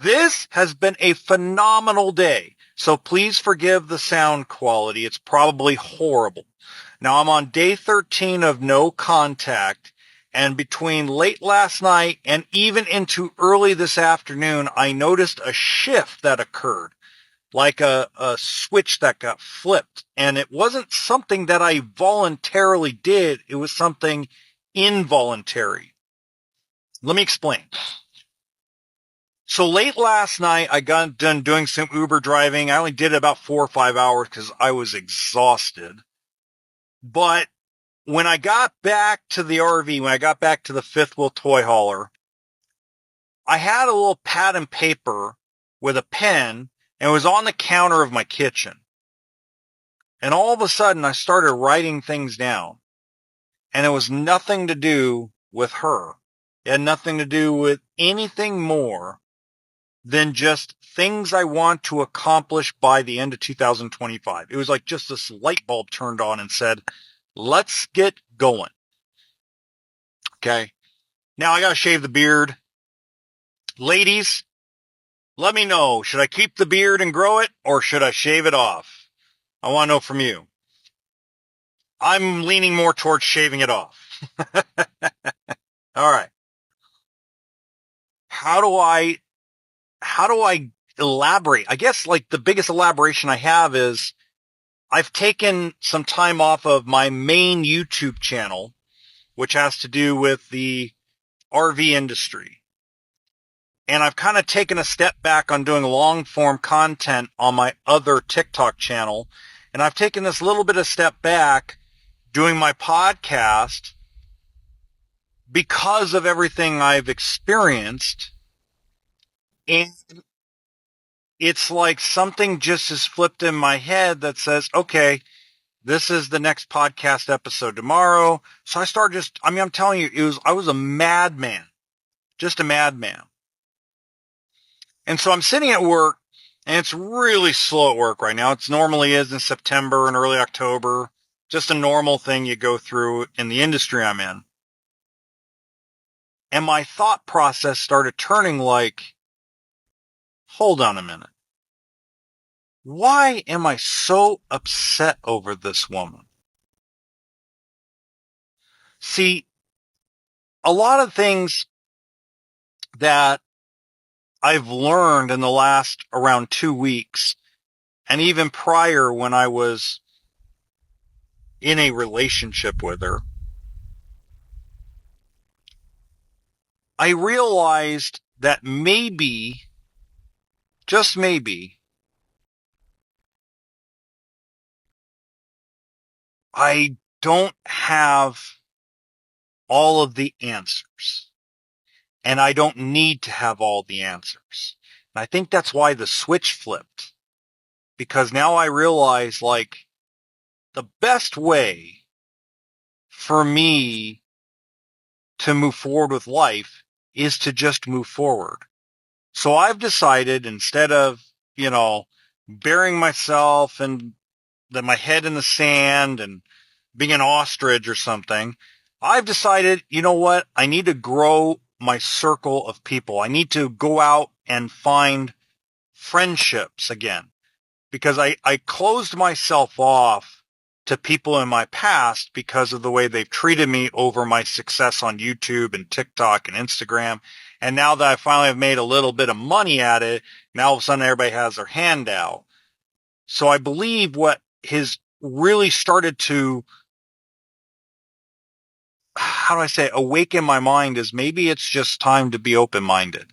This has been a phenomenal day, so please forgive the sound quality. It's probably horrible. Now I'm on day 13 of no contact, and between late last night and even into early this afternoon, I noticed a shift that occurred, like a switch that got flipped. And it wasn't something that I voluntarily did. It was something involuntary. Let me explain. So late last night, I got done doing some Uber driving. I only did it about 4 or 5 hours because I was exhausted. But when I got back to the RV, when I got back to the Fifth Wheel Toy Hauler, I had a little pad and paper with a pen, and it was on the counter of my kitchen. And all of a sudden, I started writing things down. And it was nothing to do with her. It had nothing to do with anything more than just things I want to accomplish by the end of 2025. It was like just this light bulb turned on and said, let's get going. Okay. Now I got to shave the beard. Ladies, let me know. Should I keep the beard and grow it, or should I shave it off? I want to know from you. I'm leaning more towards shaving it off. All right. How do I elaborate? I guess like the biggest elaboration I have is I've taken some time off of my main YouTube channel, which has to do with the RV industry. And I've kind of taken a step back on doing long form content on my other TikTok channel. And I've taken this little bit of step back doing my podcast because of everything I've experienced. And it's like something just has flipped in my head that says, okay, this is the next podcast episode tomorrow. So I started I'm telling you, I was a madman, just a madman. And so I'm sitting at work, and it's really slow at work right now. It normally is in September and early October, just a normal thing you go through in the industry I'm in. And my thought process started turning like, hold on a minute. Why am I so upset over this woman? See, a lot of things that I've learned in the last around 2 weeks, and even prior when I was in a relationship with her, I realized that maybe, just maybe, I don't have all of the answers. And I don't need to have all the answers. And I think that's why the switch flipped. Because now I realize, like, the best way for me to move forward with life is to just move forward. So I've decided, instead of, burying myself and my head in the sand and being an ostrich or something, I've decided, you know what? I need to grow my circle of people. I need to go out and find friendships again, because I closed myself off to people in my past because of the way they've treated me over my success on YouTube and TikTok and Instagram. And now that I finally have made a little bit of money at it, now all of a sudden everybody has their hand out. So I believe what has really started to, how do I say, awaken my mind is maybe it's just time to be open-minded.